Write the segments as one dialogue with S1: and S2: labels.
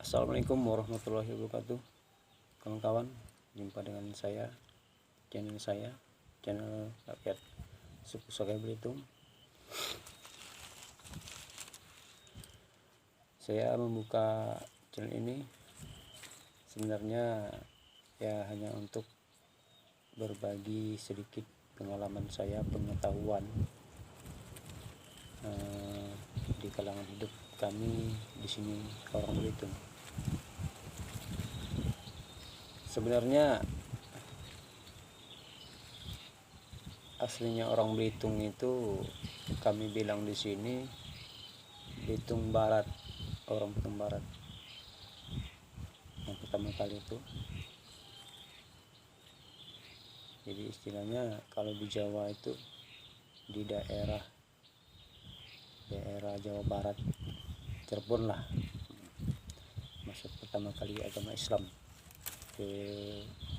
S1: Assalamualaikum warahmatullahi wabarakatuh. Kawan-kawan, jumpa dengan saya, channel rakyat suku Sakai Belitung. Saya membuka channel ini sebenarnya ya hanya untuk berbagi sedikit pengalaman saya, pengetahuan di kalangan hidup kami di sini orang Belitung. Sebenarnya aslinya orang Belitung itu kami bilang di sini Belitung Barat, orang Belitung Barat. Yang pertama kali itu. Jadi istilahnya kalau di Jawa itu di daerah Jawa Barat, Cirebon lah, masuk pertama kali agama Islam ke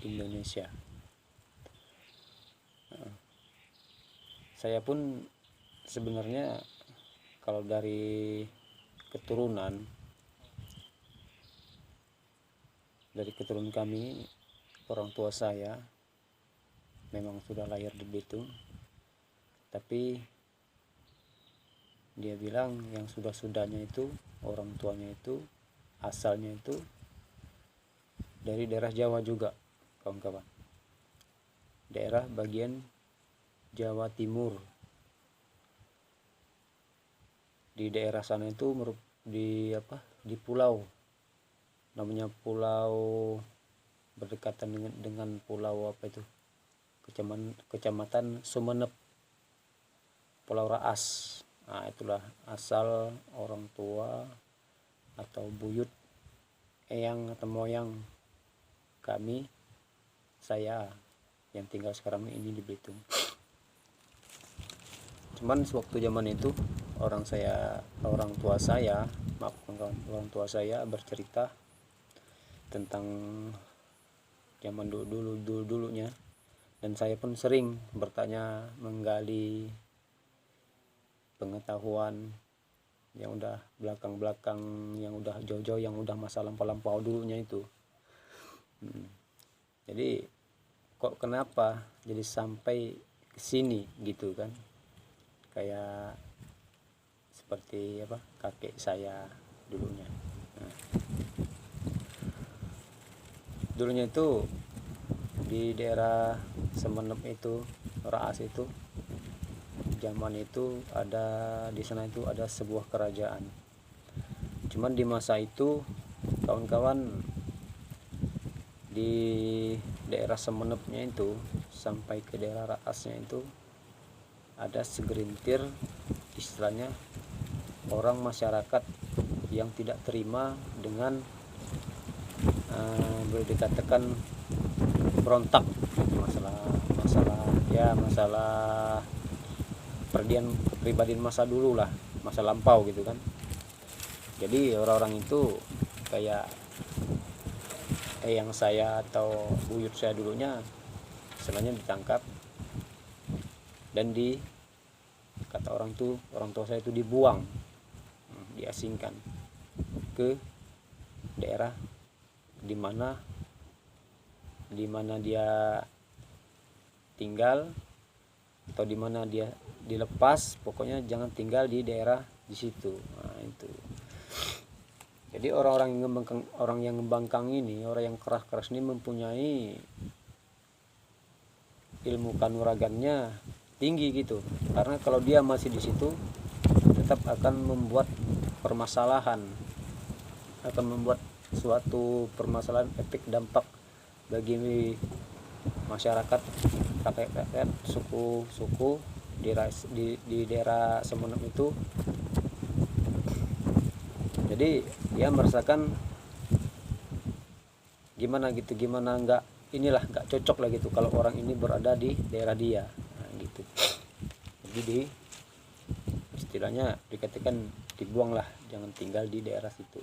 S1: Indonesia. Saya pun sebenarnya kalau dari keturunan kami, orang tua saya memang sudah lahir di Belitung, tapi dia bilang yang sudah-sudahnya itu orang tuanya itu asalnya itu dari daerah Jawa juga, kawan-kawan, daerah bagian Jawa Timur. Di daerah sana itu di pulau, namanya pulau berdekatan dengan pulau kecamatan Sumenep, Pulau Raas. Nah, itulah asal orang tua atau buyut, eyang atau moyang kami, saya yang tinggal sekarang ini di Belitung. Cuman sewaktu zaman itu orang tua saya bercerita tentang zaman dulunya, dan saya pun sering bertanya, menggali pengetahuan yang udah belakang, yang udah jauh-jauh, yang udah masa lampau dulunya itu. Jadi kok kenapa jadi sampai ke sini gitu kan, kayak seperti kakek saya dulunya. Dulunya itu di daerah Semenep itu, Raas itu, zaman itu di sana itu ada sebuah kerajaan. Cuman di masa itu, kawan-kawan, di daerah Semenepnya itu sampai ke daerah Raasnya itu ada segelintir istilahnya orang masyarakat yang tidak terima dengan boleh dikatakan berontak, masalah kepribadian masa dulu lah, masa lampau gitu kan. Jadi orang-orang itu kayak yang saya atau buyut saya dulunya sebenarnya ditangkap dan kata orang tua saya itu dibuang, diasingkan ke daerah di mana dia tinggal atau di mana dia dilepas, pokoknya jangan tinggal di daerah di situ. Nah, itu. Jadi orang yang ngembangkang ini, orang yang keras ini mempunyai ilmu kanuragannya tinggi gitu. Karena kalau dia masih di situ tetap akan membuat permasalahan, akan membuat suatu permasalahan, efek dampak bagi masyarakat, rakyat suku di daerah Semenep itu. Jadi dia merasakan gimana nggak cocok lah gitu kalau orang ini berada di daerah dia. Nah, gitu. Jadi istilahnya dikatakan dibuang lah, jangan tinggal di daerah situ.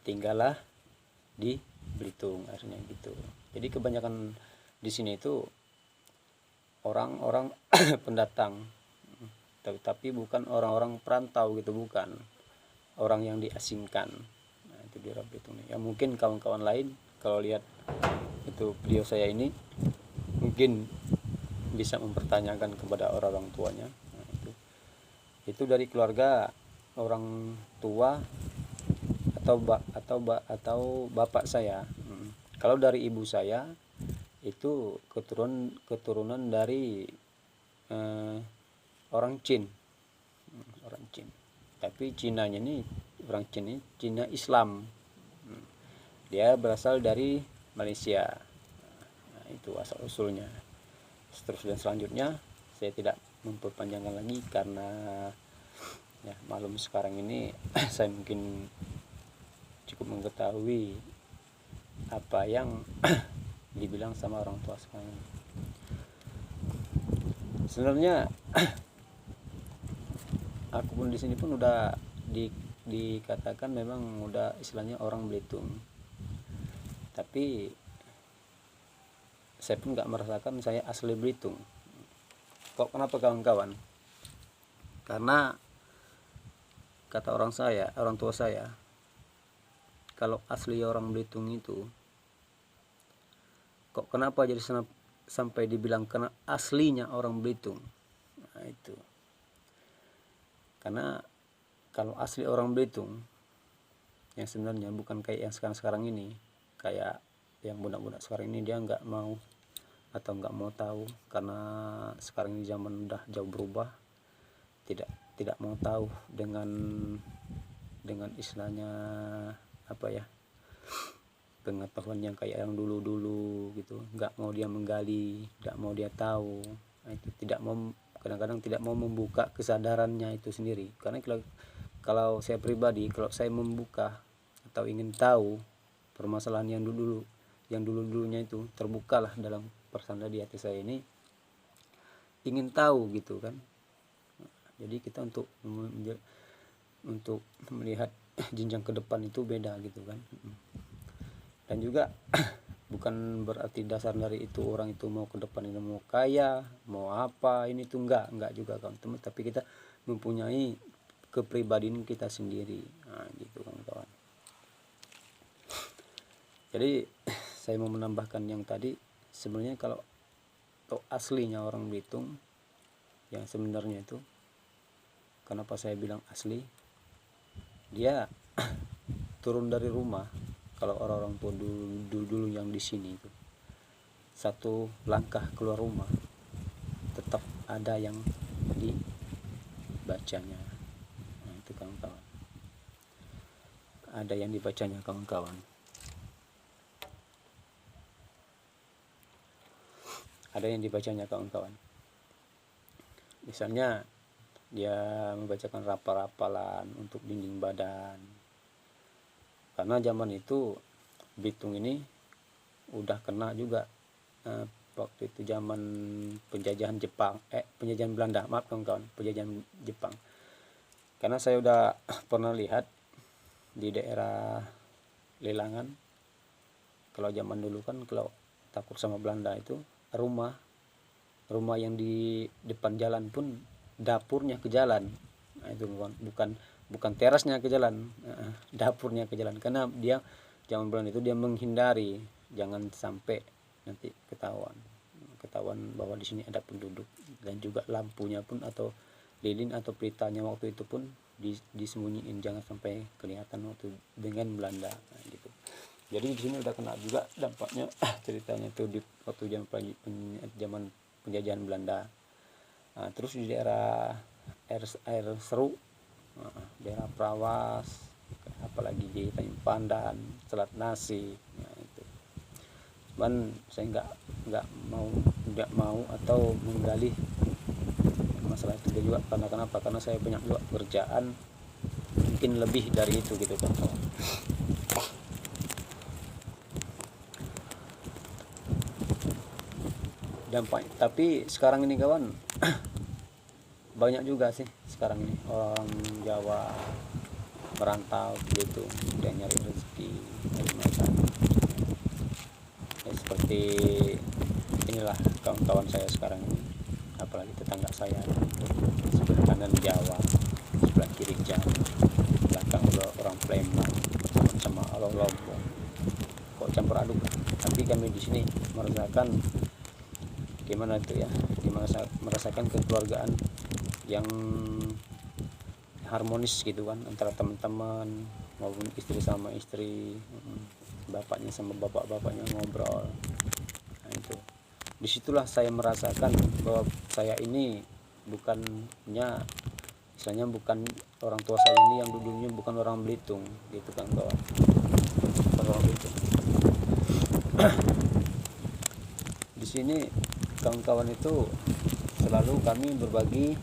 S1: Tinggallah di Belitung, akhirnya gitu. Jadi kebanyakan di sini itu orang-orang pendatang, tapi bukan orang-orang perantau gitu, bukan. orang yang diasingkan. Nah, itu di Rawa Belitung. Ya mungkin kawan-kawan lain kalau lihat itu video saya ini mungkin bisa mempertanyakan kepada orang tuanya. Nah, itu dari keluarga orang tua atau bapak saya. Kalau dari ibu saya itu keturunan dari orang Cina, tapi Cinanya ini orang Cina ini Cina Islam. Dia berasal dari Malaysia. Nah, itu asal usulnya. Terus dan selanjutnya saya tidak memperpanjangkan lagi karena ya malum sekarang ini saya mungkin cukup mengetahui apa yang dibilang sama orang tua sekarang. Sebenarnya aku pun di sini pun udah dikatakan memang udah istilahnya orang Belitung, tapi saya pun nggak merasakan saya asli Belitung. Kok kenapa kawan-kawan? Karena kata orang tua saya, kalau asli orang Belitung itu kok kenapa jadi sampai dibilang kena aslinya orang Belitung. Nah, itu karena kalau asli orang Belitung yang sebenarnya bukan kayak yang sekarang ini, kayak yang budak-budak sekarang ini dia nggak mau atau nggak mau tahu, karena sekarang ini zaman udah jauh berubah, tidak mau tahu dengan istilahnya apa ya, pengetahuan yang kayak yang dulu gitu, nggak mau dia menggali, nggak mau dia tahu. Nah, itu kadang-kadang tidak mau membuka kesadarannya itu sendiri. Karena kalau saya pribadi, kalau saya membuka atau ingin tahu permasalahan yang dulunya itu, terbukalah dalam persanda di hati saya ini, ingin tahu gitu kan. Jadi kita untuk melihat jenjang ke depan itu beda gitu kan. Dan juga bukan berarti dasar dari itu orang itu mau ke depan ini mau kaya, mau apa, ini tuh enggak juga kawan-kawan, tapi kita mempunyai kepribadian kita sendiri. Nah, gitu kawan-kawan. Jadi saya mau menambahkan yang tadi, sebenarnya kalau aslinya orang Belitung yang sebenarnya itu, kenapa saya bilang asli, dia turun dari rumah. Kalau orang-orang tua dulu yang di sini itu, satu langkah keluar rumah tetap ada yang dibacanya. Nah, itu kawan-kawan, ada yang dibacanya kawan-kawan, ada yang dibacanya kawan-kawan. Misalnya dia membacakan rapal-rapalan untuk dinding badan. Karena zaman itu Belitung ini udah kena juga waktu itu zaman penjajahan Belanda, maaf kawan-kawan, penjajahan Jepang. Karena saya udah pernah lihat di daerah Lelangan, kalau zaman dulu kan kalau takut sama Belanda itu rumah yang di depan jalan pun dapurnya ke jalan. Nah, itu bukan terasnya ke jalan, dapurnya ke jalan, karena dia zaman bulan itu dia menghindari jangan sampai nanti ketahuan bahwa di sini ada penduduk. Dan juga lampunya pun atau lilin atau peritanya waktu itu pun disembunyiin, jangan sampai kelihatan waktu dengan Belanda. Nah, gitu. Jadi di sini udah kena juga dampaknya ceritanya itu di waktu zaman penjajahan Belanda. Nah, terus di daerah air seru, daerah Prawas, apalagi di Tanjung Pandan, Selat Nasi. Nah, itu. Cuman saya nggak mau atau menggali masalah itu juga, karena kenapa? Karena saya banyak juga kerjaan, mungkin lebih dari itu gitu kan. Dampak. Tapi sekarang ini kawan banyak juga sih sekarang ini orang Jawa merantau gitu, dia nyari rezeki dari macam ya, seperti inilah kawan-kawan saya sekarang ini, apalagi tetangga saya sebelah kanan Jawa, sebelah kiri Jawa, sebelah kan orang Palembang sama orang Lombok, kok campur aduk. Tapi kami di sini merasakan gimana itu ya, merasakan kekeluargaan yang harmonis gitu kan, antara teman-teman maupun istri sama istri, bapaknya sama bapaknya ngobrol. Nah itu, disitulah saya merasakan bahwa saya ini bukannya, misalnya bukan orang tua saya ini yang dulunya bukan orang Belitung gitu kan kawan, bukan orang Belitung. Di sini kawan-kawan itu selalu kami berbagi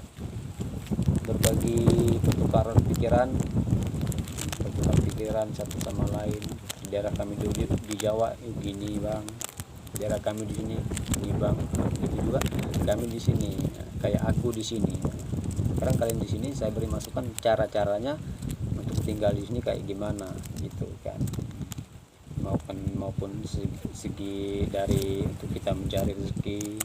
S1: pertukaran pikiran satu sama lain. Di daerah kami dulu di Jawa gini bang, daerah kami di sini ini bang, gitu juga kami di sini, kayak aku di sini. Sekarang kalian di sini saya beri masukan cara-caranya untuk tinggal di sini kayak gimana gitu kan, maupun segi dari untuk kita mencari rezeki,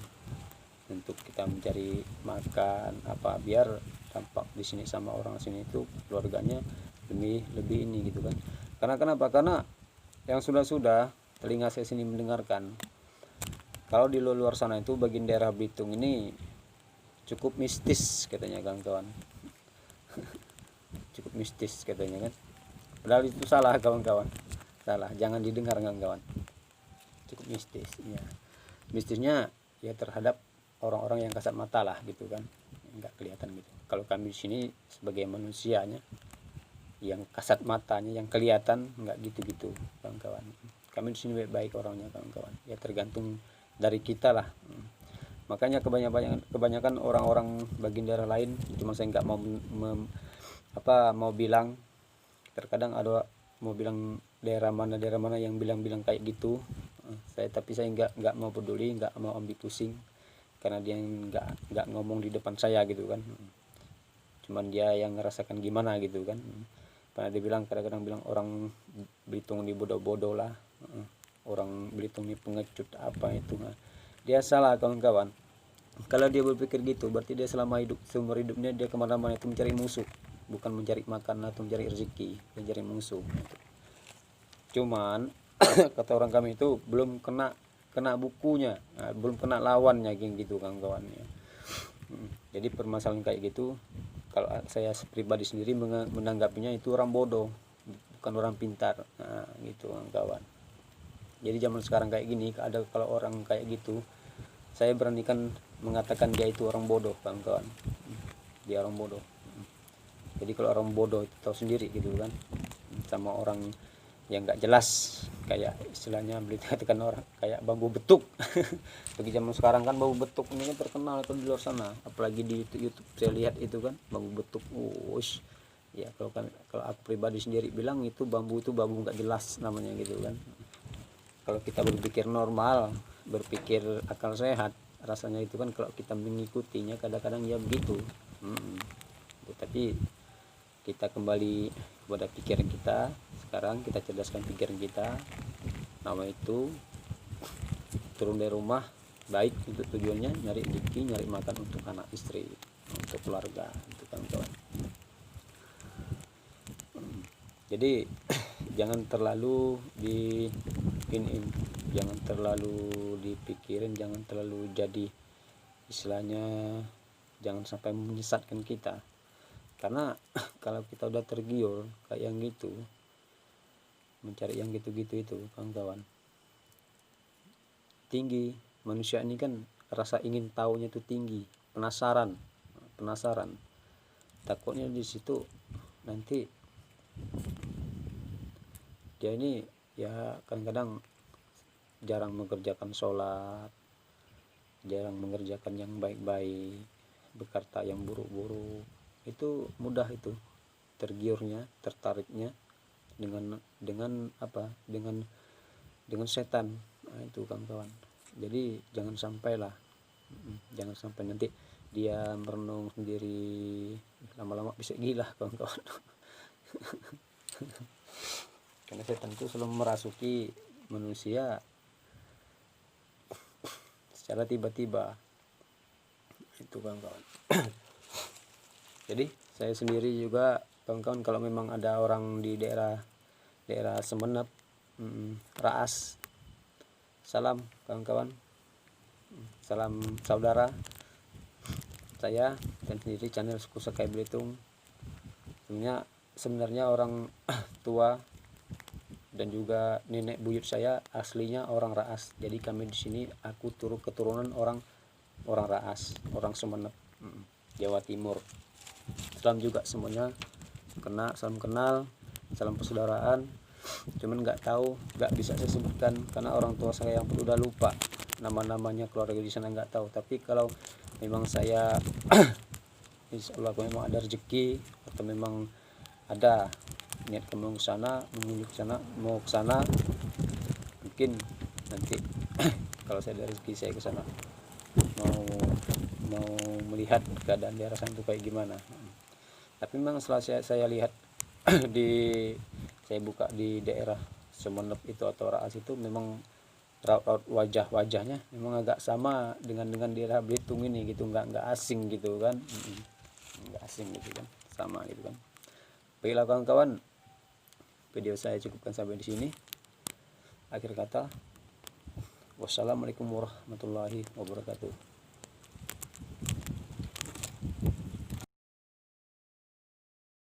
S1: untuk kita mencari makan apa, biar tampak di sini sama orang sini itu keluarganya lebih ini gitu kan. Karena kenapa? Karena yang sudah telinga saya sini mendengarkan, kalau di luar sana itu bagian daerah Belitung ini cukup mistis katanya kawan-kawan. Cukup mistis katanya kan, padahal itu salah kawan-kawan, salah, jangan didengar kawan-kawan. Cukup mistis ya, mistisnya ya terhadap orang-orang yang kasat mata lah gitu kan, nggak kelihatan gitu. Kalau kami di sini sebagai manusianya yang kasat matanya yang kelihatan nggak gitu-gitu kawan-kawan. Kami di sini baik-baik orangnya kawan-kawan, ya tergantung dari kita lah. Makanya kebanyakan orang-orang bagian daerah lain, cuma saya nggak mau bilang, terkadang ada mau bilang daerah mana yang bilang kayak gitu, tapi saya nggak mau peduli, nggak mau ambil pusing, karena dia nggak ngomong di depan saya gitu kan, cuman dia yang ngerasakan gimana gitu kan. Karena dia bilang, kadang-kadang bilang orang Belitung ini bodoh-bodoh lah, orang Belitung ini pengecut apa itu. Nah, dia salah kawan-kawan. Kalau dia berpikir gitu, berarti dia seumur hidupnya dia kemana-mana itu mencari musuh, bukan mencari makan atau mencari rezeki, mencari musuh. Cuman kata orang kami itu belum kena bukunya, belum kena lawannya gitu kawan-kawan ya. Jadi permasalahan kayak gitu, kalau saya pribadi sendiri menanggapinya itu orang bodoh, bukan orang pintar. Nah gitu kawan-kawan. Jadi zaman sekarang kayak gini, ada kalau orang kayak gitu, saya beranikan mengatakan dia itu orang bodoh kawan-kawan. Dia orang bodoh. Jadi kalau orang bodoh itu tahu sendiri gitu kan, sama orang yang nggak jelas, kayak istilahnya beli katakan orang kayak bambu betuk. Bagi zaman sekarang kan bambu betuk ini kan terkenal kan di luar sana, apalagi di YouTube saya lihat itu kan bambu betuk. Ya kalau aku pribadi sendiri bilang itu bambu nggak jelas namanya gitu kan. Kalau kita berpikir normal, berpikir akal sehat, rasanya itu kan kalau kita mengikutinya kadang-kadang ya begitu. Tapi kita kembali kepada pikiran kita. Sekarang kita cerdaskan pikiran kita, nama itu turun dari rumah baik untuk tujuannya nyari rezeki, nyari makan untuk anak istri, untuk keluarga, untuk kawan-kawan. Jadi jangan terlalu jangan terlalu dipikirin, jangan terlalu jadi istilahnya, jangan sampai menyesatkan kita. Karena kalau kita udah tergiur kayak yang gitu, mencari yang gitu-gitu itu kawan-kawan, tinggi manusia ini kan, rasa ingin tahunya itu tinggi, penasaran, takutnya di situ nanti dia ini ya kadang-kadang jarang mengerjakan sholat, jarang mengerjakan yang baik-baik, berkata yang buruk-buruk. Itu mudah itu tergiurnya, tertariknya dengan apa, dengan setan. Nah, itu kawan-kawan. Jadi jangan sampai nanti dia merenung sendiri, lama-lama bisa gila kawan-kawan. Karena setan itu selalu merasuki manusia secara tiba-tiba, itu kawan-kawan. Jadi saya sendiri juga kawan-kawan, kalau memang ada orang di daerah Semenep, Raas, salam kawan-kawan, salam saudara. Saya dan sendiri channel Suku Sakai Belitung, sebenarnya orang tua dan juga nenek buyut saya aslinya orang Raas. Jadi kami di sini, aku keturunan orang Raas, orang Semenep, Jawa Timur. Salam juga semuanya, salam kenal, salam persaudaraan. Cuman nggak bisa saya sebutkan karena orang tua saya yang udah lupa nama-namanya, keluarga di sana nggak tahu. Tapi kalau memang saya insya Allah memang ada rezeki atau memang ada niat kamu ke sana, mau ke sana, mungkin nanti kalau saya ada rezeki saya ke sana, mau melihat keadaan daerah sana itu kayak gimana. Tapi memang setelah saya lihat saya buka di daerah Semenep itu atau Raas itu, memang raut wajahnya memang agak sama dengan daerah Belitung ini gitu, nggak asing gitu kan, nggak asing gitu kan, sama gitu kan. Baiklah kawan-kawan, video saya cukupkan sampai di sini. Akhir kata, wassalamualaikum warahmatullahi wabarakatuh.